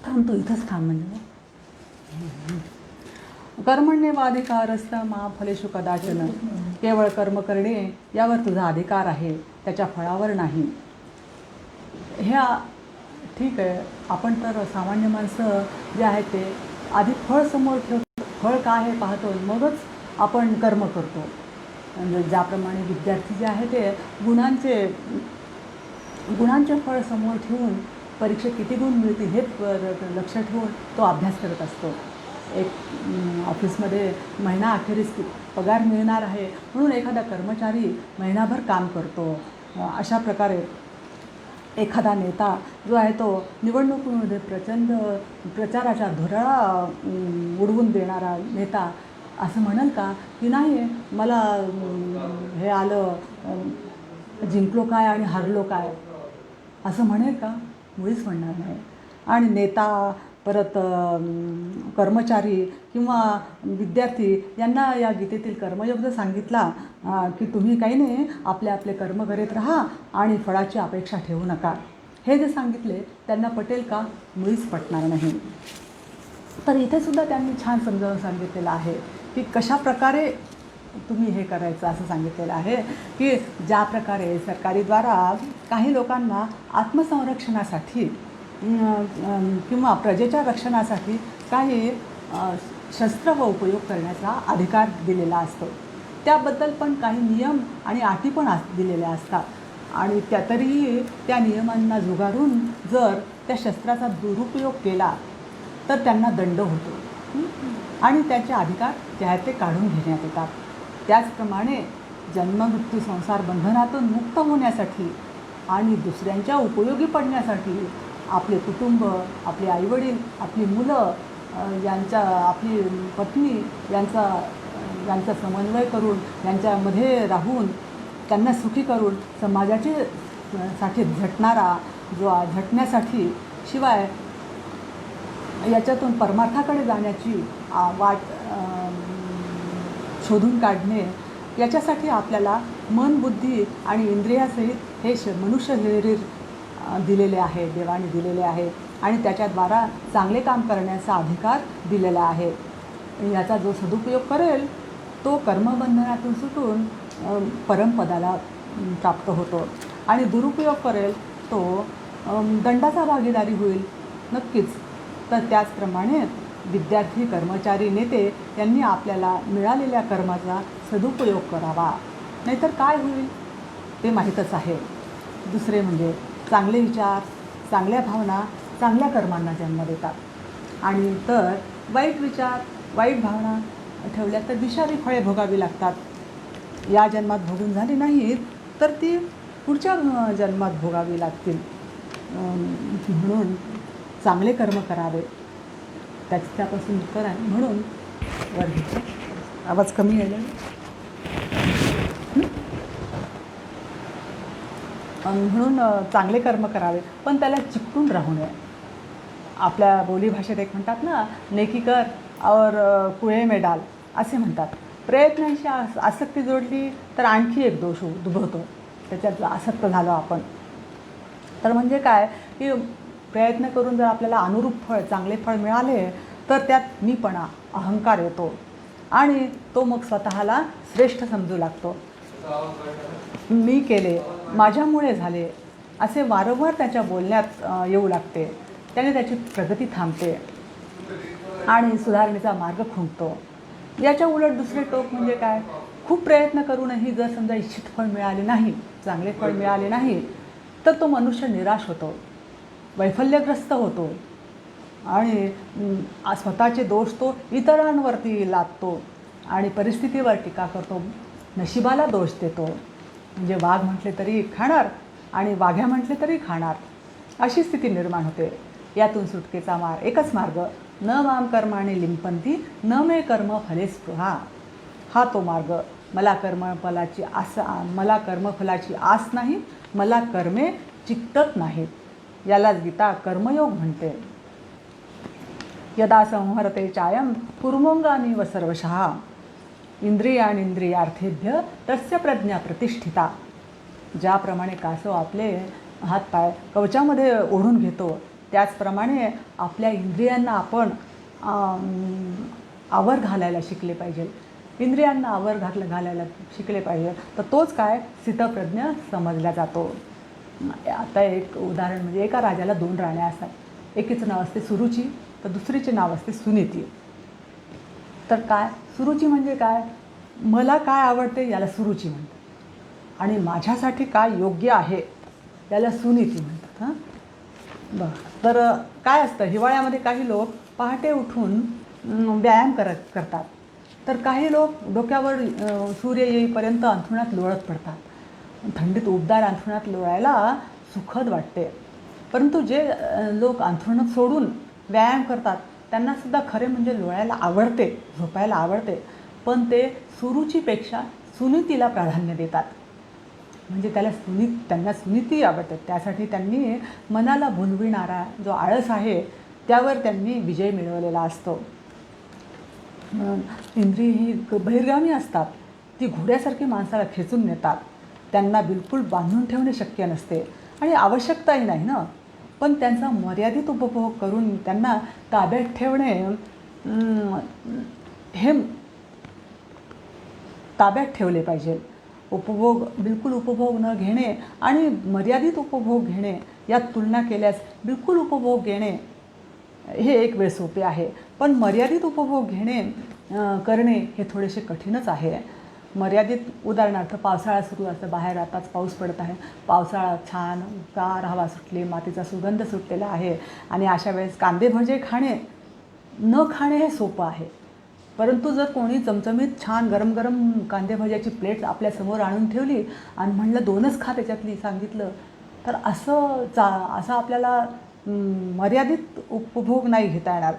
थांब, तू इथंच थांब. म्हणजे कर्मण्येवाधिकारस्थ मा फलेषु कदाचन. केवळ कर्म करणे यावर तुझा अधिकार आहे, त्याच्या फळावर नाही. ह्या ठीक आहे, आपण तर सामान्य माणसं जे आहेत ते आधी फळ समोर ठेवतो, फळ काय आहे पाहतो, मगच आपण कर्म करतो. म्हणजे ज्याप्रमाणे विद्यार्थी जे आहे ते गुणांचे फळ समोर ठेवून परीक्षेत किती गुण मिळतील हे लक्ष ठेवून तो अभ्यास करत असतो. एक ऑफिसमध्ये महिना अखेरीस पगार मिळणार आहे म्हणून एखादा कर्मचारी महिनाभर काम करतो. अशा प्रकारे एखादा नेता जो आहे तो निवडणुकीमध्ये प्रचंड प्रचाराच्या धुरळा उडवून देणारा नेता असं म्हणाल का की नाही मला हे आलं, जिंकलो काय आणि हारलो काय, असं म्हणेल का? मुळीच म्हणणार नाही. आणि नेता परत कर्मचारी किंवा विद्यार्थी यांना या गीतेतील कर्मयोग जर सांगितला की तुम्ही काही नाही आपले आपले कर्म करीत राहा आणि फळाची अपेक्षा ठेवू नका, हे जे सांगितले त्यांना पटेल का? मुळीच पटणार नाही. तर इथेसुद्धा त्यांनी छान समजावून सांगितलेलं आहे की कशा प्रकारे तुम्ही हे करायचं. असं सांगितलेलं आहे की ज्या प्रकारे सरकारीद्वारा काही लोकांना आत्मसंरक्षणासाठी किंवा प्रजेच्या रक्षणासाठी काही शस्त्र व उपयोग करण्याचा अधिकार दिलेला असतो. त्याबद्दल पण काही नियम आणि अटी पण दिलेल्या असतात. आणि तरीही त्या नियमांना झुगारून जर त्या शस्त्राचा दुरुपयोग केला तर त्यांना दंड होतो आणि त्याचे अधिकार जे आहेत ते काढून घेण्यात येतात. त्याचप्रमाणे जन्ममृत्यू संसार बंधनातून मुक्त होण्यासाठी आणि दुसऱ्यांच्या उपयोगी पडण्यासाठी आपले कुटुंब, आपले आईवडील, आपली मुलं, आपली पत्नी यांचा समन्वय करून यांच्यामध्ये राहून त्यांना सुखी करून साठी झटण्यासाठी शिवाय याच्यातून परमार्थाकडे जाण्याची वाट शोधून काढणे, याच्यासाठी आपल्याला मन, बुद्धी आणि इंद्रियासहित हे मनुष्य शरीर दिलेले आहे, देवाने दिलेले आहे आणि त्याच्याद्वारा चांगले काम करण्याचा अधिकार दिलेला आहे. याचा जो सदुपयोग करेल तो कर्मबंधनातून सुटून परमपदाला प्राप्त होतो आणि दुरुपयोग करेल तो दंडाचा भागीदारी होईल नक्कीच. तर त्याचप्रमाणे विद्यार्थी, कर्मचारी, नेते यांनी आपल्याला मिळालेल्या कर्माचा सदुपयोग करावा, नाहीतर काय होईल ते माहीतच आहे. दुसरे म्हणजे चांगले विचार, चांगल्या भावना चांगल्या कर्मांना जन्म देतात आणि तर वाईट विचार, वाईट भावना ठेवल्या तर विषारी फळे भोगावी लागतात. या जन्मात भोगून झाली नाहीत तर ती पुढच्या जन्मात भोगावी लागतील. म्हणून चांगले कर्म करावे, त्यापासून मुक्त आहे. म्हणून वर आवाज कमी आहे. म्हणून चांगले कर्म करावे पण त्याला चिकटून राहू नये. आपल्या बोलीभाषेत एक म्हणतात ना, नेकी कर और कुळे में डाल असे म्हणतात. प्रयत्नांशी आसक्ती जोडली तर आणखी एक दोष उद्भवतो, त्याच्यात आसक्त झालो आपण तर म्हणजे काय की प्रयत्न करून जर आपल्याला अनुरूप फळ, चांगले फळ मिळाले तर त्यात मीपणा, अहंकार येतो आणि तो मग स्वतःला श्रेष्ठ समजू लागतो. मी केले, माझ्यामुळे झाले असे वारंवार त्याच्या बोलण्यात येऊ लागते. त्याने त्याची प्रगती थांबते आणि सुधारणेचा मार्ग खुंटतो. याच्या उलट दुसरे टोक म्हणजे काय, खूप प्रयत्न करूनही जर समजा इच्छित फळ मिळाले नाही, चांगले फळ मिळाले नाही तर तो मनुष्य निराश होतो, वैफल्यग्रस्त होतो आणि स्वतःचे दोष तो इतरांवरती लादतो आणि परिस्थितीवर टीका करतो, नशिबाला दोष देतो. म्हणजे वाघ म्हटले तरी खाणार आणि वाघ्या म्हटले तरी खाणार, अशी स्थिती निर्माण होते. यातून सुटकेचा एकच मार्ग, न माम कर्माने लिंपंती न मे कर्म फले स्पृहा. हा तो मार्ग. मला कर्मफलाची आस नाही, मला कर्मे चिकटत नाहीत. यालाच गीता कर्मयोग म्हणते. यदा संहरते चायम कुर्मोंगामी व सर्वशः इंद्रियार्थेभ्य तस्य प्रज्ञा प्रतिष्ठिता. ज्याप्रमाणे कासव आपले हातपाय कवचामध्ये ओढून घेतो, त्याचप्रमाणे आपल्या इंद्रियांना आपण आवर घालायला शिकले पाहिजे. इंद्रियांना आवर घालायला शिकले पाहिजे, तर तोच काय स्थितप्रज्ञ समजला जातो. आता एक उदाहरण म्हणजे एका राजाला 2 राण्या असतात. एकीचं नाव असते सुरुची, तर दुसरीचे नाव असते सुनीती. तर काय सुरुची म्हणजे काय, मला काय आवडते याला सुरुची म्हणतात, आणि माझ्यासाठी काय योग्य आहे याला सुनीती म्हणतात. हां बरं. तर काय असतं, हिवाळ्यामध्ये काही लोक पहाटे उठून व्यायाम करतात, तर काही लोक डोक्यावर सूर्य येईपर्यंत अंथरुणात लोळत पडतात. थंडीत उबदार अंथरुणात लोळायला सुखद वाटते. परंतु जे लोक अंथरुण सोडून व्यायाम करतात त्यांनासुद्धा खरे म्हणजे लोळायला आवडते, झोपायला आवडते, पण ते सुरुचीपेक्षा सुनीतीला प्राधान्य देतात. म्हणजे त्यांना सुनीती आवडते. त्यासाठी त्यांनी मनाला भुलविणारा जो आळस आहे त्यावर त्यांनी विजय मिळवलेला असतो. इंद्रिय ही बहिर्गामी असतात, ती घोड्यासारखी माणसाला खेचून नेतात. त्यांना बिलकुल बांधून ठेवणे शक्य नसते आणि आवश्यकताही नाही ना, पण त्यांचा मर्यादित उपभोग करून त्यांना ताब्यात ठेवणे हे ताब्यात ठेवले पाहिजे. बिलकुल उपभोग न घेणे आणि मर्यादित उपभोग घेणे यात तुलना केल्यास बिलकुल उपभोग घेणे हे एक वेळ सोपे आहे, पण मर्यादित उपभोग करणे हे थोडेसे कठीणच आहे. मर्यादित, उदाहरणार्थ पावसाळा सुरू असतं, बाहेर आताच पाऊस पडत आहे, पावसाळा छान गार हवा सुटली, मातीचा सुगंध सुटलेला आहे, आणि अशा वेळेस कांदे भजे न खाणे हे सोपं आहे. परंतु जर कोणी चमचमीत छान गरम गरम कांदे भज्याची प्लेट आपल्यासमोर आणून ठेवली आणि म्हणलं 2च खा त्याच्यातली सांगितलं, तर असं आपल्याला मर्यादित उपभोग नाही घेता येणार.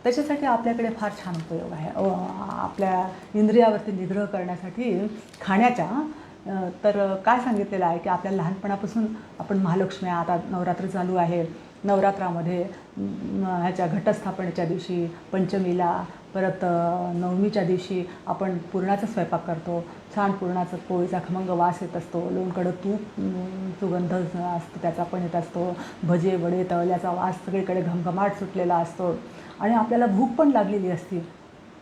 त्याच्यासाठी आपल्याकडे फार छान उपयोग आहे आपल्या इंद्रियावरती निग्रह करण्यासाठी खाण्याच्या. तर काय सांगितलेलं आहे की आपल्या लहानपणापासून आपण महालक्ष्मी, आता नवरात्र चालू आहे, नवरात्रामध्ये ह्याच्या घटस्थापनेच्या दिवशी, पंचमीला, परत नवमीच्या दिवशी आपण पुरणाचा स्वयंपाक करतो. छान पुरणाचं पोळीचा खमंग वास येत असतो, लोणकडं तूप सुगंध असतो त्याचा पण येत असतो, भजे वडे तळल्याचा वास सगळीकडे घमघमाट सुटलेला असतो, आणि आपल्याला भूक पण लागलेली असते.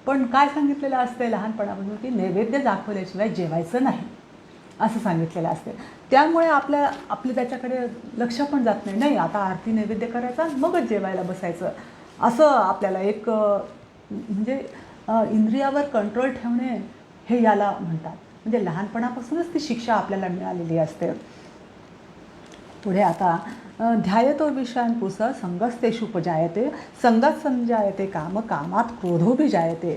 पण काय सांगितलेलं असतं लहानपणापासून की नैवेद्य दाखवल्याशिवाय जेवायचं नाही असं सांगितलेलं असते. त्यामुळे आपलं त्याच्याकडे लक्ष पण जात नाही, आता आरती नैवेद्य करायचा मगच जेवायला बसायचं, असं आपल्याला एक म्हणजे इंद्रियावर कंट्रोल ठेवणे हे याला म्हणतात. म्हणजे लहानपणापासूनच ती शिक्षा आपल्याला मिळालेली असते. पुढे आता ध्यायतो विषयान पुस संगस्तेषुपजायते संगात संजायते काम कामात क्रोधोभिजायते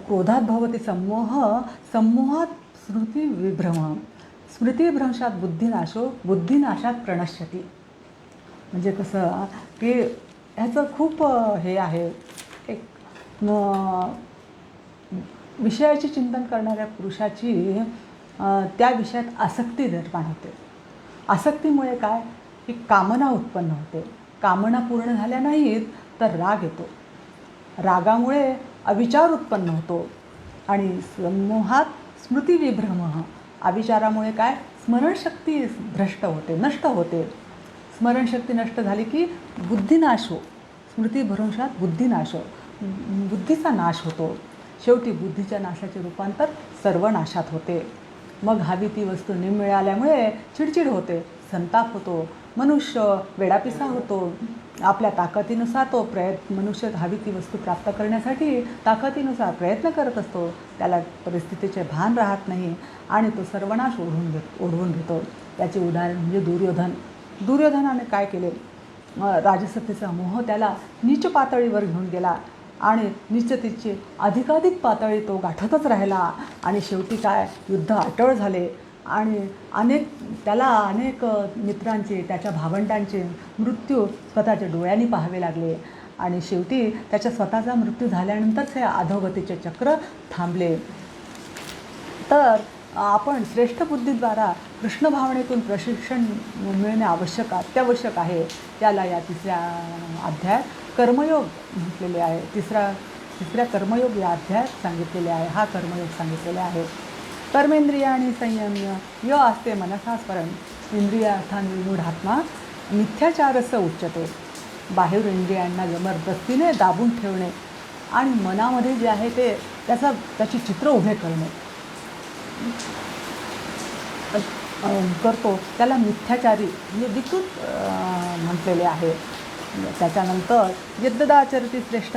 क्रोधात भवति सम्मोहात स्मृतिविभ्रम स्मृतिभ्रंशात बुद्धिनाशात प्रणश्यति. म्हणजे कसं की ह्याचं खूप हे आहे, एक विषयाचे चिंतन करणाऱ्या पुरुषाची त्या विषयात आसक्ती निर्माण होते. आसक्तीमुळे काय की कामना उत्पन्न होते, कामना पूर्ण झाल्या नाहीत तर राग येतो, रागामुळे अविचार उत्पन्न होतो, आणि सम्मोहात स्मृतिविभ्रम, अविचारामुळे काय स्मरणशक्ती भ्रष्ट होते, नष्ट होते. स्मरणशक्ती नष्ट झाली की बुद्धिनाश हो, स्मृतिभ्रंशात बुद्धिनाश, बुद्धीचा नाश होतो. शेवटी बुद्धीच्या नाशाचे रूपांतर सर्वनाशात होते. मग हवी ती वस्तू न मिळाल्यामुळे चिडचिड होते, संताप होतो, मनुष्य वेडापिसा होतो. आपल्या ताकदीनुसार तो मनुष्य हवी ती वस्तू प्राप्त करण्यासाठी ताकदीनुसार प्रयत्न करत असतो, त्याला परिस्थितीचे भान राहत नाही आणि तो सर्वनाश ओढवून घेतो. त्याचे उदाहरण म्हणजे दुर्योधनाने काय केले, राजसत्तेचा मोह त्याला नीच पातळीवर घेऊन गेला आणि निश्चितीची अधिकाधिक पातळी तो गाठतच राहिला, आणि शेवटी काय युद्ध अटळ झाले, आणि त्याला अनेक मित्रांचे, त्याच्या भावंडांचे मृत्यू स्वतःच्या डोळ्यांनी पाहावे लागले, आणि शेवटी त्याच्या स्वतःचा मृत्यू झाल्यानंतरच हे अधोगतीचे चक्र थांबले. तर आपण श्रेष्ठ बुद्धीद्वारा कृष्ण भावनेतून प्रशिक्षण मिळणे अत्यावश्यक आहे. त्याला या 3ऱ्या अध्यायात कर्मयोग म्हटलेले आहे. तिसऱ्या कर्मयोग या अध्यायात सांगितलेले आहे. हा कर्मयोग सांगितलेला आहे. कर्मेंद्रियाणि संयम्य य आस्ते मनसा स्मरण इंद्रियार्थान विमूढात्मा मिथ्याचारस्य उच्यते. बाहेर इंद्रियांना जबरदस्तीने दाबून ठेवणे आणि मनामध्ये जे आहे ते त्याची चित्र उभे करणे करतो त्याला मिथ्याचारी म्हणजे विकृत म्हटलेले आहे. त्याच्यानंतर यद्ददाचरती श्रेष्ठ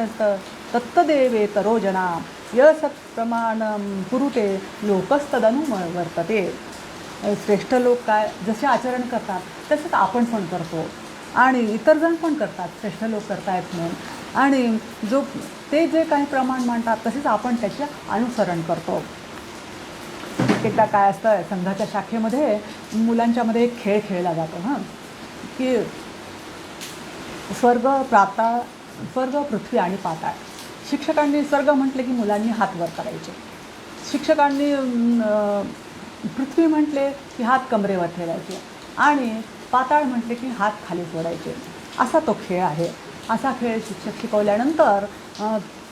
तत्तदेवे तरोजना यसत्प्रमाण कुरुते लोकस्तदनु वर्तते. श्रेष्ठ लोक काय जसे आचरण करतात तसंच आपण पण करतो आणि इतर जण पण करतात. श्रेष्ठ लोक करतायत म्हणून आणि ते जे काही प्रमाण मांडतात तसेच आपण त्याचे अनुसरण करतो. एकदा काय असतं, संघाच्या शाखेमध्ये मुलांच्यामध्ये एक खेळ खेळला जातो की स्वर्ग पृथ्वी आणि पाताळ. शिक्षकांनी स्वर्ग म्हटले की मुलांनी हात वर करायचे, शिक्षकांनी पृथ्वी म्हटले की हात कमरेवर ठेवायचे आणि पाताळ म्हटले की हात खाली सोडायचे. असा तो खेळ आहे. असा खेळ शिक्षक शिकवल्यानंतर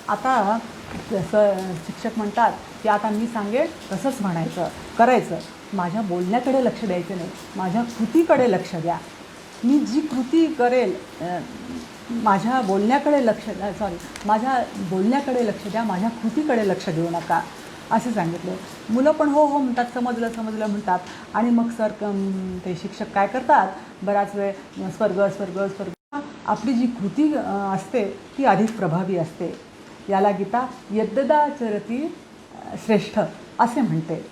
आता शिक्षक म्हणतात की आता मी सांगेन तसंच म्हणायचं करायचं. माझ्या बोलण्याकडे लक्ष द्यायचं नाही, माझ्या कृतीकडे लक्ष द्या. मी जी कृती करेल माझ्या बोलण्याकडे लक्ष द्या, माझ्या कृतीकडे लक्ष देऊ नका असे सांगितले. मुलं पण हो हो म्हणतात, समजलं म्हणतात. आणि मग ते शिक्षक काय करतात, बराच वेळ स्वर्ग आपली जी कृती असते ती अधिक प्रभावी असते. याला गीता यद्ददाचरती श्रेष्ठ असे म्हणते.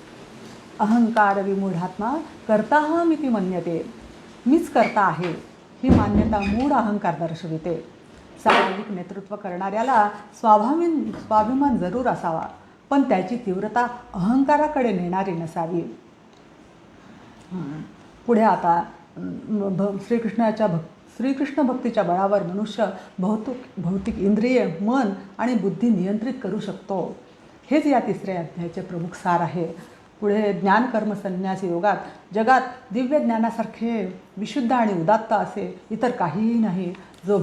अहंकार विमूढात्मा कर्ताहमिति मन्यते. मीच करता आहे ही मान्यता मूढ अहंकार दर्शविते. सामाजिक नेतृत्व करणाऱ्याला स्वाभिमान जरूर असावा, पण त्याची तीव्रता अहंकाराकडे नेणारी नसावी. पुढे आता श्रीकृष्ण भक्तीच्या बळावर मनुष्य भौतिक इंद्रिय, मन आणि बुद्धी नियंत्रित करू शकतो. हेच या तिसऱ्या अध्यायाचे प्रमुख सार आहे. पुढे ज्ञान कर्म संन्यास योगात जगात दिव्य ज्ञानासारखे विशुद्ध आणि उदात्त असे इतर काहीही नाही. जो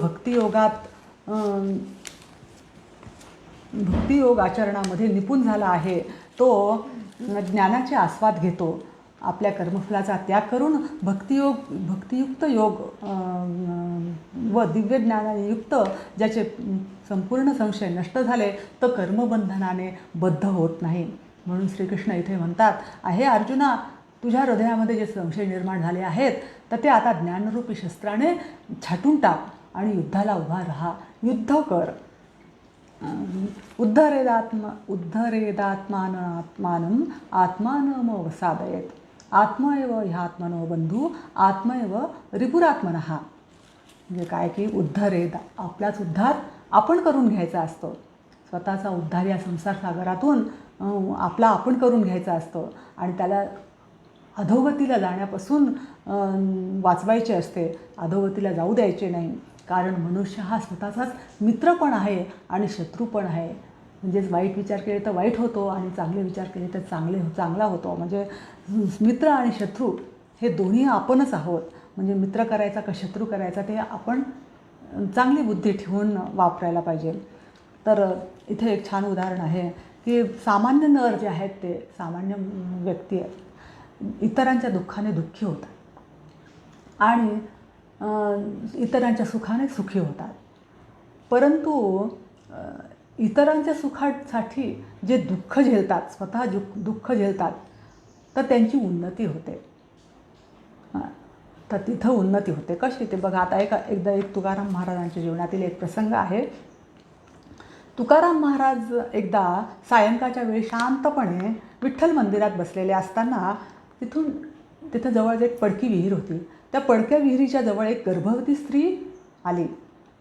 भक्तियोग आचरणामध्ये निपुण झाला आहे तो ज्ञानाचे आस्वाद घेतो. आपल्या कर्मफलाचा त्याग करून भक्तियुक्त योग व दिव्य ज्ञानाने युक्त ज्याचे संपूर्ण संशय नष्ट झाले तर कर्मबंधनाने बद्ध होत नाही. म्हणून श्रीकृष्ण इथे म्हणतात, आहे अर्जुना, तुझ्या हृदयामध्ये जे संशय निर्माण झाले आहेत तर ते आता ज्ञानरूपी शस्त्राने छाटून टाक आणि युद्धाला उभा राहा, युद्ध कर. उद्धरेदात्मानम आत्मानमवसादयेत. आत्मा एव ह्यात्मनो बंधू आत्मैव रिपुरात्मनः. म्हणजे काय की उद्धरेद, आपलाच उद्धार आपण करून घ्यायचा असतो. स्वतःचा उद्धार या संसार सागरातून आपण करून घ्यायचा असतो आणि त्याला अधोगतीला जाण्यापासून वाचवायचे असते, अधोगतीला जाऊ द्यायचे नाही. कारण मनुष्य हा स्वतःचाच मित्र पण आहे आणि शत्रू पण आहे. म्हणजेच वाईट विचार केले तर वाईट होतो आणि चांगले विचार केले तर चांगला होतो. म्हणजे मित्र आणि शत्रू हे दोन्ही आपणच आहोत. म्हणजे मित्र करायचा का शत्रू करायचा ते आपण चांगली बुद्धी ठेवून वापरायला पाहिजे. तर इथे एक छान उदाहरण आहे की सामान्य नर जे आहेत ते सामान्य व्यक्ती इतरांच्या दुःखाने दुःखी होतात आणि इतरांच्या सुखाने सुखी होतात. परंतु इतरांच्या सुखासाठी जे दुःख झेलतात, स्वतः दुःख झेलतात, तर त्यांची उन्नती होते. तर तिथं उन्नती होते. कशी ते बघा. आता एकदा एक तुकाराम महाराजांच्या जीवनातील एक प्रसंग आहे. तुकाराम महाराज एकदा सायंकाळच्या वेळी शांतपणे विठ्ठल मंदिरात बसलेले असताना तिथं जवळ एक पडकी विहीर होती. त्या पडक्या विहिरीच्या जवळ एक गर्भवती स्त्री आली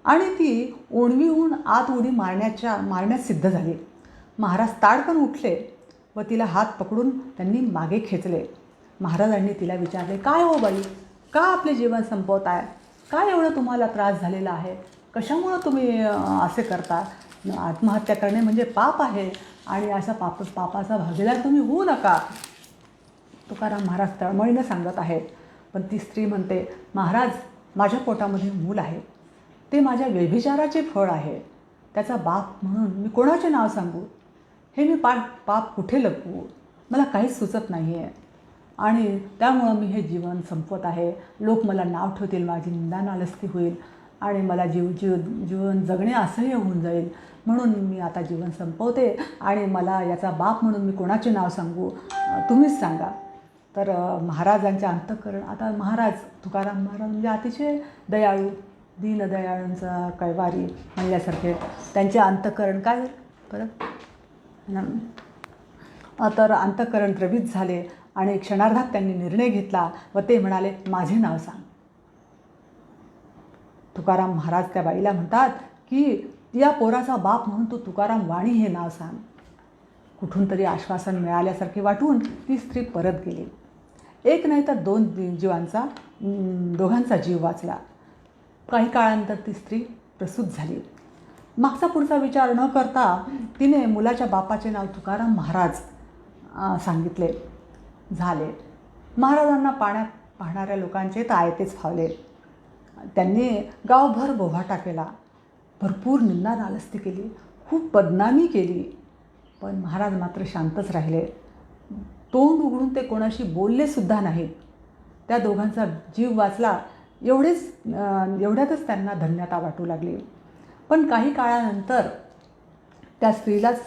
आणि ती ओणवीहून आत उडी मारण्यात सिद्ध झाली. महाराज ताडकन उठले व तिला हात पकडून त्यांनी मागे खेचले. महाराजांनी तिला विचारले, काय हो बाई, का आपले जीवन संपवताय? काय एवढं तुम्हाला त्रास झालेला आहे? कशामुळं तुम्ही असे करता? आत्महत्या करणे म्हणजे पाप आहे आणि अशा पापाचा भागीदार तुम्ही होऊ नका. तुकाराम महाराज तळमळीनं सांगत आहेत. पण ती स्त्री म्हणते, महाराज, माझ्या पोटामध्ये मूल आहे, ते माझ्या व्यभिचाराचे फळ आहे. त्याचा बाप म्हणून मी कोणाचे नाव सांगू? हे मी पाप कुठे लपवू? मला काहीच सुचत नाही आहे. आणि त्यामुळं मी हे जीवन संपवत आहे. लोक मला नाव ठेवतील, माझी निंदा नालस्ती होईल आणि मला जीवन जगणे असह्य होऊन जाईल. म्हणून मी आता जीवन संपवते आणि मला याचा बाप म्हणून मी कोणाचे नाव सांगू, तुम्हीच सांगा. तर महाराजांचे अंतःकरण, आता महाराज तुकाराम महाराज म्हणजे अतिशय दयाळू, दीनदयाळूंचा कैवारी म्हणल्यासारखे त्यांचे अंतःकरण काय परत तर अंतःकरण द्रवित झाले आणि क्षणार्धात त्यांनी निर्णय घेतला व ते म्हणाले, माझे नाव सांग. तुकाराम महाराज त्या बाईला म्हणतात की या पोराचा बाप म्हणून तू तुकाराम वाणी हे नाव सांग. कुठून तरी आश्वासन मिळाल्यासारखे वाटून ती स्त्री परत गेली. एक नाही तर दोघांचा जीव वाचला. काही काळानंतर ती स्त्री प्रसूत झाली. मागचा पुढचा विचार न करता तिने मुलाच्या बापाचे नाव तुकाराम महाराज सांगितले. झाले. महाराजांना पाहणाऱ्या लोकांचे तर आयतेच फावले. त्यांनी गावभर बोभाटा केला, भरपूर निंदा नालस्ती केली, खूप बदनामी केली. पण महाराज मात्र शांतच राहिले. तोंड उघडून ते कोणाशी बोललेसुद्धा नाहीत. त्या दोघांचा जीव वाचला एवढ्यातच त्यांना धन्यता वाटू लागली. पण काही काळानंतर त्या स्त्रीलाच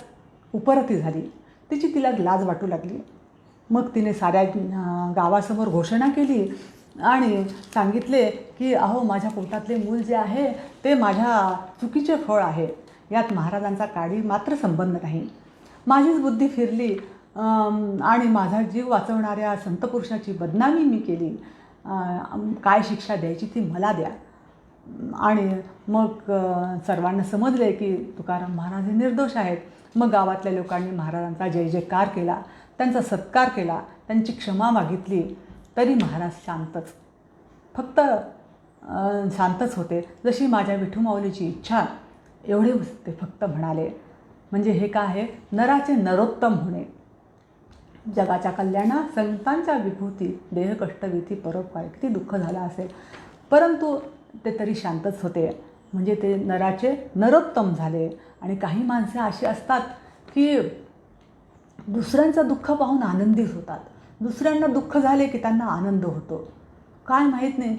उपरती झाली. तिला लाज वाटू लागली. मग तिने साऱ्या गावासमोर घोषणा केली आणि सांगितले की अहो, माझ्या पोटातले मूल जे आहे ते माझ्या चुकीचे फळ आहे. यात महाराजांचा काडी मात्र संबंध नाही. माझीच बुद्धी फिरली आणि माझा जीव वाचवणाऱ्या संतपुरुषाची बदनामी मी केली. काय शिक्षा द्यायची ती मला द्या. आणि मग सर्वांना समजले की तुकाराम महाराज हे निर्दोष आहेत. मग गावातल्या लोकांनी महाराजांचा जय जयकार केला, त्यांचा सत्कार केला, त्यांची क्षमा मागितली. तरी महाराज शांतच, फक्त शांतच होते. जशी माझ्या विठुमाऊलीची इच्छा एवढे ते फक्त म्हणाले. म्हणजे हे काय आहे, नराचे नरोत्तम होणे. जगाच्या कल्याणात संतांच्या विभूती, देहकष्टविधी परोपकार, किती दुःख झालं असेल, परंतु ते तरी शांतच होते. म्हणजे ते नराचे नरोत्तम झाले. आणि काही माणसं अशी असतात की दुसऱ्यांचं दुःख पाहून आनंदित होतात. दुसऱ्यांना दुःख झाले की त्यांना आनंद होतो, काय माहीत नाही.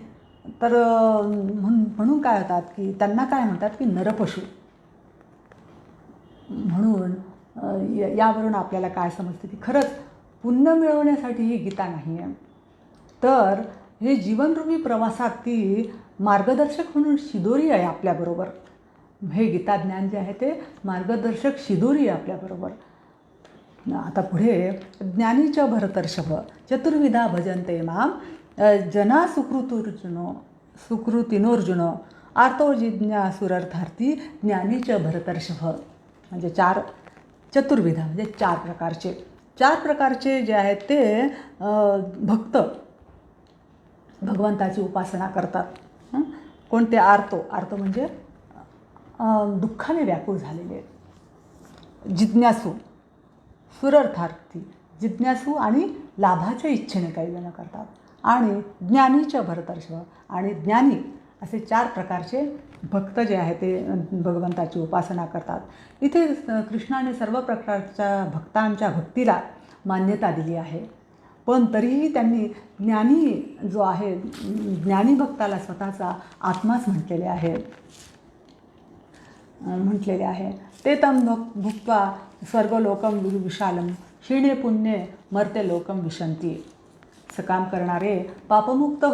तर म्हणून काय होतात की त्यांना काय म्हणतात की नरपशु. म्हणून यावरून आपल्याला काय समजते की खरंच पुण्य मिळवण्यासाठी ही गीता नाही आहे, तर हे जीवनरूपी प्रवासात ती मार्गदर्शक म्हणून शिदोरी आहे आपल्याबरोबर. हे गीता ज्ञान जे आहे ते मार्गदर्शक शिदोरी आहे आपल्याबरोबर. आता पुढे ज्ञानीच भरतर्षभ चतुर्विधा भजन्ते माम जना सुकृतिनोर्जुन आर्तो जिज्ञासुरर्थार्थी ज्ञानीच भरतर्षभ. म्हणजे चतुर्विधा म्हणजे चार प्रकारचे जे आहेत ते भक्त भगवंताची उपासना करतात. कोणते? आर्तो म्हणजे दुःखाने व्याकुळ झालेले, जिज्ञासू, सुरर्थार्थी, जिज्ञासू आणि लाभाच्या इच्छेने काही जण करतात, आणि ज्ञानीच्या भरतर्षभ आणि ज्ञानी, असे 4 प्रकारचे भक्त जे आहे ते भगवंताची उपासना करतात. इथे कृष्णाने सर्व प्रकारच्या भक्तांच्या भक्तीला मान्यता दिली आहे. पण तरीही त्यांनी ज्ञानी जो आहे, ज्ञानी भक्ताला स्वतःचा आत्माच म्हटलेले आहे. ते तम भुक्त्वा स्वर्गलोकम विशालम क्षीणे पुण्ये मर्त्य लोकम विशंती. सकाम करणारे पापमुक्त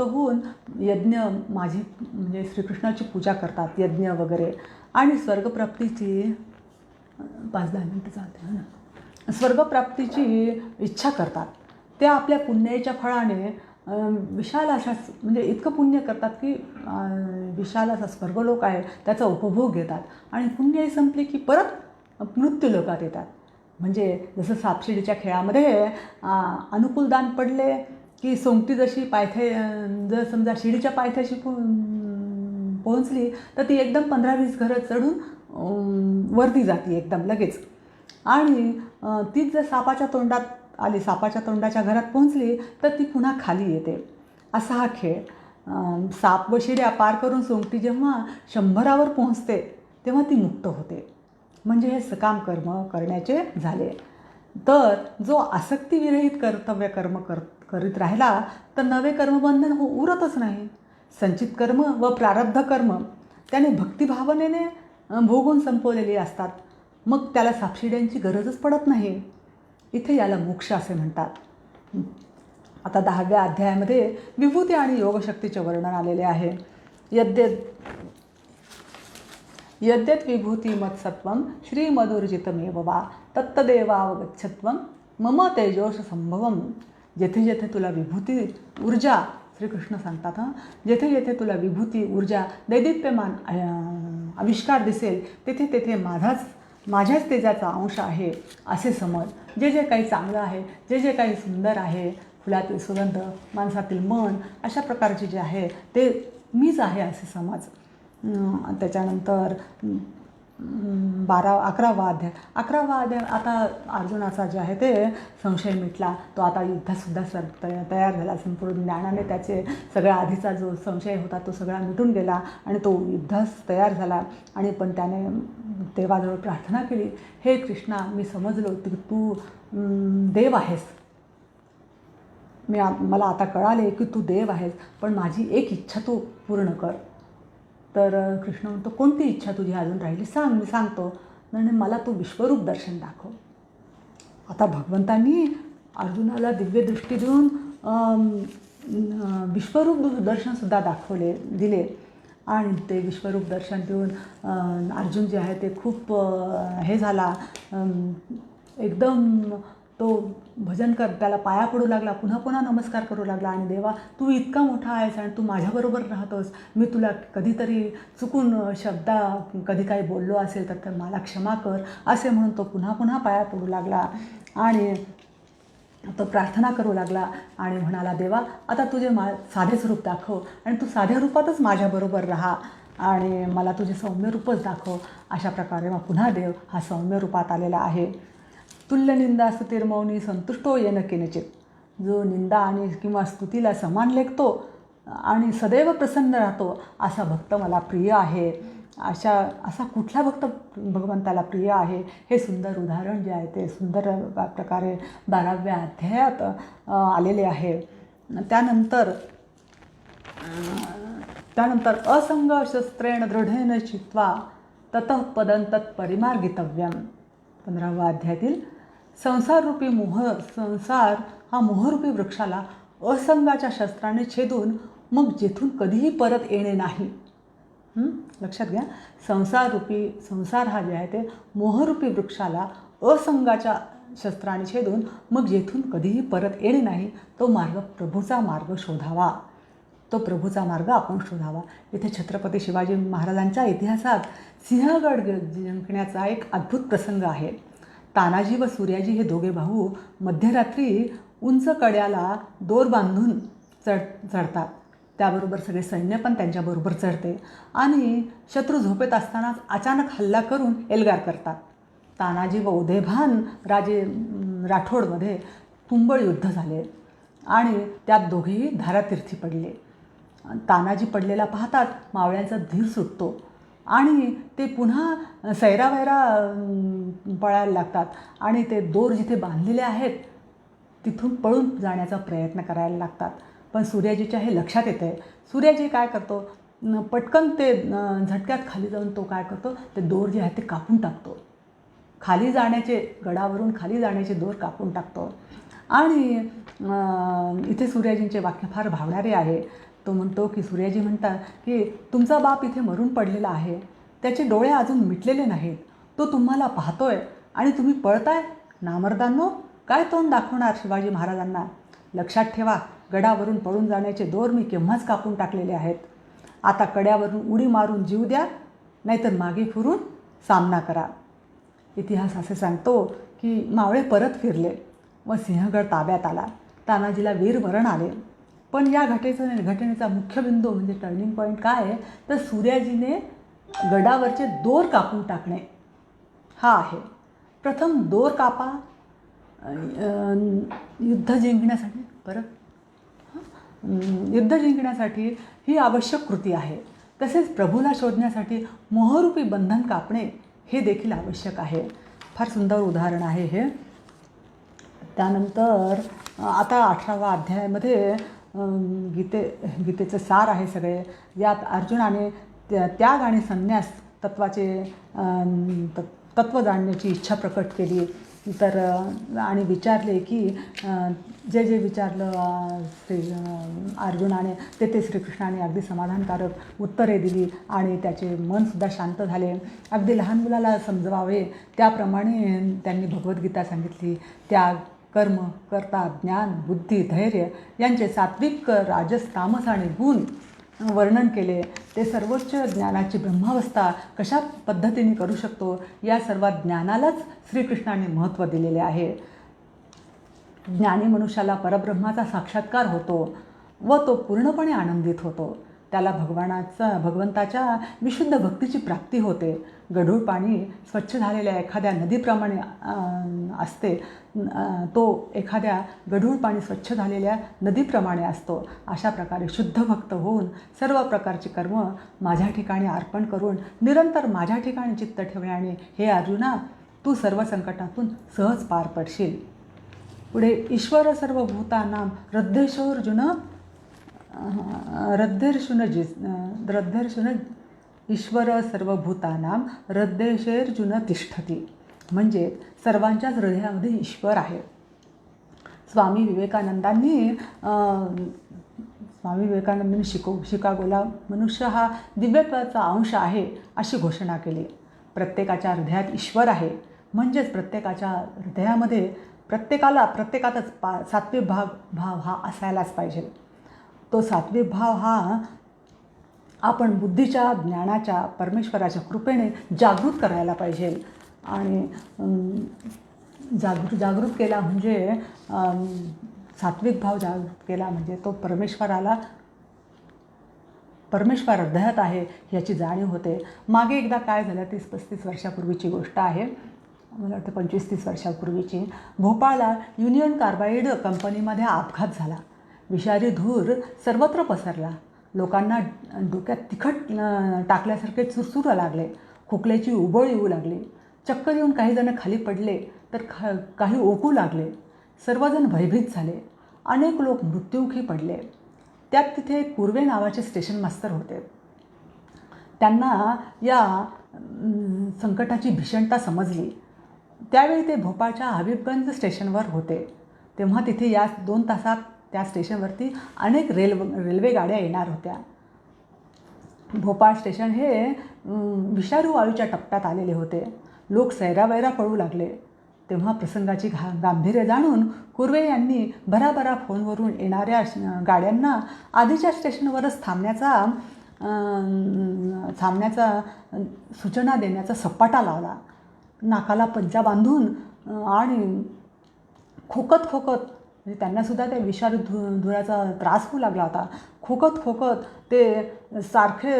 होऊन यज्ञ माझी म्हणजे श्रीकृष्णाची पूजा करतात, यज्ञ वगैरे, आणि स्वर्गप्राप्तीची 5-10 मिनिटं चालते ना, स्वर्गप्राप्तीची इच्छा करतात. त्या आपल्या पुण्याच्या फळाने विशाल अशा म्हणजे इतकं पुण्य करतात की विशाल असा स्वर्गलोक आहे त्याचा उपभोग घेतात, आणि पुण्यही संपली की परत मृत्यूलोकात येतात. म्हणजे जसं सापशिडीच्या खेळामध्ये अनुकूलदान पडले की सोंगटी जशी जर समजा शिडीच्या पायथ्याशी पोहोचली तर ती एकदम 15-20 घरं चढून वरती जाते एकदम लगेच, आणि तीच जर सापाच्या तोंडात आली, सापाच्या तोंडाच्या घरात पोहोचली तर ती पुन्हा खाली येते. असा हा खेळ. साप व शिड्या पार करून सोंगटी जेव्हा 100वर पोहोचते तेव्हा ती मुक्त होते. म्हणजे हे सकाम कर्म करण्याचे झाले. तर जो आसक्तीविरहित कर्तव्य कर्म करीत राहिला तर नवे कर्मबंधन उरतच नाही. संचित कर्म व प्रारब्ध कर्म त्याने भक्तिभावनेने भोगून संपवलेली असतात. मग त्याला सापशिड्यांची गरजच पडत नाही. इथे याला मोक्ष असे म्हणतात. आता 10व्या अध्यायामध्ये विभूती आणि योगशक्तीचे वर्णन आलेले आहे. यद्यत विभूती मत्सत्वं श्रीमधुर्जितमेव वा तत्तदेवावगच्छत्वं मम तेजोश संभवम. जेथे जेथे तुला विभूती ऊर्जा, श्रीकृष्ण सांगतात जेथे जेथे तुला विभूती ऊर्जा दैदिप्यमान आविष्कार दिसेल तेथे तेथे माझ्याच तेजाचा अंश आहे असे समज. जे जे काही चांगलं आहे, जे जे काही सुंदर आहे, फुलातील सुगंध, माणसातील मन, अशा प्रकारचे जे आहे ते मीच आहे असे समज. त्याच्यानंतर 11वा अध्याय आता अर्जुनाचा जे आहे ते संशय मिटला. तो आता युद्धातसुद्धा तयार झाला. संपूर्ण ज्ञानाने त्याचे सगळ्या आधीचा जो संशय होता तो सगळा मिटून गेला आणि तो युद्धास तयार झाला. आणि पण त्याने देवाजवळ प्रार्थना केली, हे कृष्णा, मी समजलो की तू देव आहेस. मला आता कळाले की तू देव आहेस, पण माझी एक इच्छा तू पूर्ण कर. तर कृष्ण म्हणतो, कोणती इच्छा तुझी अजून राहिली, सांग, मी सांगतो. म्हणजे मला तू विश्वरूप दर्शन दाखव. आता भगवंतांनी अर्जुनाला दिव्यदृष्टी देऊन विश्वरूप दर्शनसुद्धा दिले. आणि ते विश्वरूप दर्शन देऊन अर्जुन जे आहे ते खूप हे झाला, एकदम तो भजन त्याला पाया पडू लागला, पुन्हा पुन्हा नमस्कार करू लागला. आणि देवा, तू इतका मोठा आहेस आणि तू माझ्याबरोबर राहतोस. मी तुला कधीतरी चुकून कधी काही बोललो असेल तर मला क्षमा कर असे म्हणून तो पुन्हा पुन्हा पाया पडू लागला. आणि तो प्रार्थना करू लागला आणि म्हणाला, देवा, आता तुझे साधे स्वरूप दाखव आणि तू साध्या रूपातच माझ्याबरोबर राहा आणि मला तुझे सौम्य रूपच दाखव. अशा प्रकारे मग पुन्हा देव हा सौम्य रूपात आलेला आहे. तुल्य निंदा स्तुतिर्मौनी संतुष्टो येन केनचित. जो निंदा आणि किंवा स्तुतीला समान लेखतो आणि सदैव प्रसन्न राहतो असा भक्त मला प्रिय आहे. असा कुठला भक्त भगवंताला प्रिय आहे, हे सुंदर उदाहरण जे आहे ते सुंदर प्रकारे 12व्या अध्यायात आलेले आहे. त्यानंतर असंग शस्त्रेण दृढेन चित्वा ततः पदं तत्परिमार्गितव्यम. 15व्या अध्यायातील संसार हा मोहरूपी वृक्षाला असंगाच्या शस्त्राने छेदून मग जेथून कधीही परत येणे नाही. लक्षात घ्या, संसार हा जे आहे ते मोहरूपी वृक्षाला असंगाच्या शस्त्राने छेदून मग जेथून कधीही परत येणे नाही. तो मार्ग प्रभूचा मार्ग शोधावा. तो प्रभूचा मार्ग आपण शोधावा. इथे छत्रपती शिवाजी महाराजांच्या इतिहासात सिंहगड जिंकण्याचा एक अद्भुत प्रसंग आहे. तानाजी व सूर्याजी हे दोघे भाऊ मध्यरात्री उंच कड्याला दोर बांधून चढतात. त्याबरोबर सगळे सैन्य पण त्यांच्याबरोबर चढते आणि शत्रू झोपेत असतानाच अचानक हल्ला करून एल्गार करतात. तानाजी व उदयभान राजे राठोडमध्ये तुंबळ युद्ध झाले आणि त्यात दोघेही धारातीर्थी पडले. तानाजी पडलेला पाहतात मावळ्यांचा धीर सुटतो आणि ते पुन्हा सैरावैरा पळायला लागतात आणि ते दोर जिथे बांधलेले आहेत तिथून पळून जाण्याचा प्रयत्न करायला लागतात. पण सूर्याजीच्या हे लक्षात येतं आहे. सूर्याजी काय करतो, पटकन ते झटक्यात खाली जाऊन तो काय करतो, ते दोर जे आहे ते कापून टाकतो. गडावरून खाली जाण्याचे दोर कापून टाकतो. आणि इथे सूर्याजींचे वाक्य फार भावणारे आहे. तो म्हणतो की सूर्याजी म्हणतात की तुमचा बाप इथे मरून पडलेला आहे, त्याचे डोळे अजून मिटलेले नाहीत, तो तुम्हाला पाहतोय आणि तुम्ही पळताय. नामर्दांनो, काय तोंड दाखवणार शिवाजी महाराजांना. लक्षात ठेवा, गडावरून पळून जाण्याचे दोर मी केव्हाच कापून टाकलेले आहेत. आता कड्यावरून उडी मारून जीव द्या, नाहीतर मागे फिरून सामना करा. इतिहास असे सांगतो की मावळे परत फिरले व सिंहगड ताब्यात आला. तानाजीला वीरमरण आले. पण या घटनेचा मुख्य बिंदू म्हणजे टर्निंग पॉईंट काय आहे, तर सूर्याजीने गडावरचे दोर कापून टाकणे हा आहे. प्रथम दोर कापा युद्ध जिंकण्यासाठी ही आवश्यक कृती आहे. तसेच प्रभूला शोधण्यासाठी मोहरूपी बंधन कापणे हे देखील आवश्यक आहे. फार सुंदर उदाहरण आहे हे. त्यानंतर आता 18वा अध्यायामध्ये गीतेचं सार आहे सगळे. यात अर्जुनाने त्याग आणि संन्यास तत्त्वाचे तत्त्व जाणण्याची इच्छा प्रकट केली. तर आणि विचारले की जे विचारलं अर्जुनाने ते श्रीकृष्णाने अगदी समाधानकारक उत्तरे दिली आणि त्याचे मनसुद्धा शांत झाले. अगदी लहान मुलाला समजवावे त्याप्रमाणे त्यांनी भगवद्गीता सांगितली. त्याग, कर्म, कर्ता, ज्ञान, बुद्धी, धैर्य यांचे सात्विक, राजस, तामस आणि गुण वर्णन केले. ते सर्वोच्च ज्ञानाची ब्रह्मावस्था कशा पद्धतीने करू शकतो या सर्व ज्ञानालाच श्रीकृष्णाने महत्त्व दिलेले आहे. ज्ञानी मनुष्याला परब्रह्माचा साक्षात्कार होतो व तो पूर्णपणे आनंदित होतो. त्याला भगवंताच्या विशुद्ध भक्तीची प्राप्ती होते. गढूळ पाणी स्वच्छ झालेल्या एखाद्या नदीप्रमाणे असते. तो एखाद्या गढूळ पाणी स्वच्छ झालेल्या नदीप्रमाणे असतो. अशा प्रकारे शुद्ध भक्त होऊन सर्व प्रकारची कर्म माझ्या ठिकाणी अर्पण करून निरंतर माझ्या ठिकाणी चित्त ठेवण्याने हे अर्जुना तू सर्व संकटातून सहज पार पडशील. पुढे ईश्वर सर्वभूतानां हृद्देशोऽर्जुन हृद्देर्षुन ईश्वर सर्वभूतानां हृद्देशेऽर्जुन तिष्ठती. म्हणजे सर्वांच्याच हृदयामध्ये ईश्वर आहे. स्वामी विवेकानंदांनी शिकागोला मनुष्य हा दिव्यत्वाचा अंश आहे अशी घोषणा केली. प्रत्येकाच्या हृदयात ईश्वर आहे. म्हणजेच प्रत्येकाच्या हृदयामध्ये प्रत्येकातच सात्विक भाव हा असायलाच पाहिजे. तो सात्विक भाव हा आपण बुद्धीच्या, ज्ञानाच्या, परमेश्वराच्या कृपेने जागृत करायला पाहिजे. आणि जागृत केला म्हणजे सात्विक भाव जागृत केला म्हणजे तो परमेश्वर हृदयात आहे याची जाणीव होते. मागे एकदा काय झालं, 30-35 वर्षापूर्वीची गोष्ट आहे, मला वाटतं 25-30 वर्षापूर्वीची. भोपाळला युनियन कार्बाईड कंपनीमध्ये अपघात झाला. विषारी धूर सर्वत्र पसरला. लोकांना डोक्यात तिखट टाकल्यासारखे चुरचुरू लागले. खोकल्याची उबळ येऊ लागली. चक्कर येऊन काही जण खाली पडले तर काही ओकू लागले. सर्वजण भयभीत झाले. अनेक लोक मृत्युमुखी पडले. त्यात तिथे कुर्वे नावाचे स्टेशन मास्तर होते. त्यांना या संकटाची भीषणता समजली. त्यावेळी ते भोपाळच्या हबीबगंज स्टेशनवर होते. तेव्हा तिथे या 2 तासात त्या स्टेशनवरती अनेक रेल्वे गाड्या येणार होत्या. भोपाळ स्टेशन हे विषारू वायूच्या टप्प्यात आलेले होते. लोक सैरावैरा पळू लागले. तेव्हा प्रसंगाची गांभीर्य जाणून कुर्वे यांनी भराभरा फोनवरून येणाऱ्या गाड्यांना आधीच्या स्टेशनवरच थांबण्याचा सूचना देण्याचा सपाटा लावला. नाकाला पंचा बांधून आणि खोकत म्हणजे त्यांनासुद्धा त्या विषारी धुराचा त्रास होऊ लागला होता. खोकत ते सारखे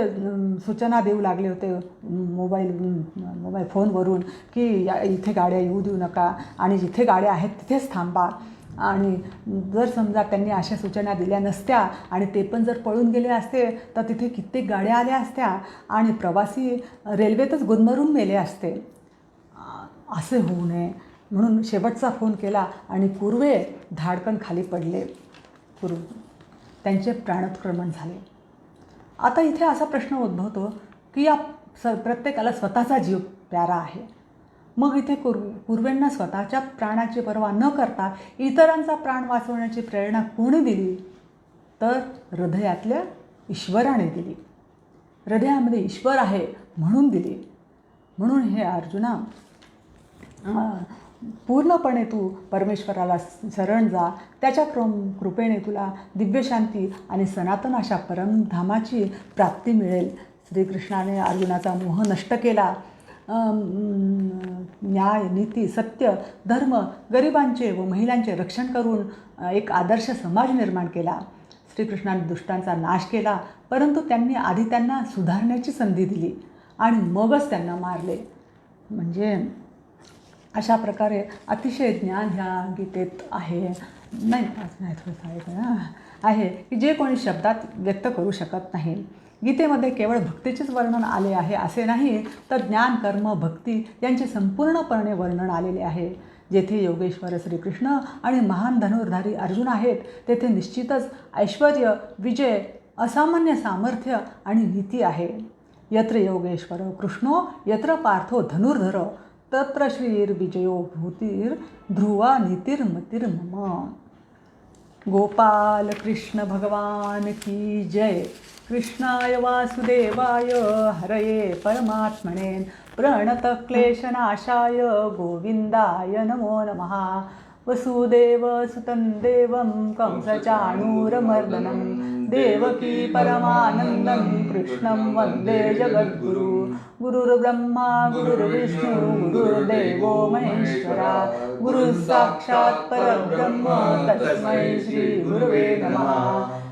सूचना देऊ लागले होते मोबाईल फोनवरून की इथे गाड्या येऊ देऊ नका आणि जिथे गाड्या आहेत तिथेच थांबा. आणि जर समजा त्यांनी अशा सूचना दिल्या नसत्या आणि ते पण जर पळून गेले असते तर तिथे कित्येक गाड्या आल्या असत्या आणि प्रवासी रेल्वेतच गुदमरून मेले असते. असे होऊ नये म्हणून शेवटचा फोन केला आणि कुर्वे धाडकन खाली पडले. त्यांचे प्राणोत्क्रमण झाले. आता इथे असा प्रश्न उद्भवतो की या प्रत्येकाला स्वतःचा जीव प्यारा आहे. मग इथे कुर्वेंना स्वतःच्या प्राणाची पर्वा न करता इतरांचा प्राण वाचवण्याची प्रेरणा कोणी दिली? तर हृदयातल्या ईश्वराने दिली. हृदयामध्ये ईश्वर आहे म्हणून दिली. म्हणून हे अर्जुना, पूर्णपणे तू परमेश्वराला शरण जा. त्याच्या कृपेने तुला दिव्यशांती आणि सनातन अशा परमधामाची प्राप्ती मिळेल. श्रीकृष्णाने अर्जुनाचा मोह नष्ट केला. न्याय, नीती, सत्य, धर्म, गरिबांचे व महिलांचे रक्षण करून एक आदर्श समाज निर्माण केला. श्रीकृष्णाने दुष्टांचा नाश केला, परंतु त्यांनी आधी त्यांना सुधारण्याची संधी दिली आणि मगच त्यांना मारले. म्हणजे अशा प्रकारे अतिशय ज्ञान ह्या गीतेत आहे. आहे की जे कोणी शब्दात व्यक्त करू शकत नाही. गीतेमध्ये केवळ भक्तीचेच वर्णन आले आहे असे नाही, तर ज्ञान, कर्म, भक्ती यांचे संपूर्णपणे वर्णन आलेले आहे. जेथे योगेश्वर श्रीकृष्ण आणि महान धनुर्धारी अर्जुन आहेत तेथे निश्चितच ऐश्वर्य, विजय, असामान्य सामर्थ्य आणि नीती आहे. यत्र योगेश्वर कृष्णो यत्र पार्थो धनुर्धर तत्र श्रीर्विजयो भूतिर्ध्रुवा नीतिर्मतिर्मम. गोपाल कृष्ण भगवान की जय. कृष्णाय वासुदेवाय हरये परमात्मने प्रणतक्लेशनाशाय गोविंदाय नमो नमः. वसुदेवसुतं देवं कंसचाणूरमर्दनं देवकी परमानन्दं कृष्णं वन्दे जगद्गुरु. गुरुर्ब्रह्मा गुरुर्विष्णु गुरुर्देवो महेश्वरा गुरुः साक्षात् परब्रह्म तस्मै श्री गुरुवे नमः.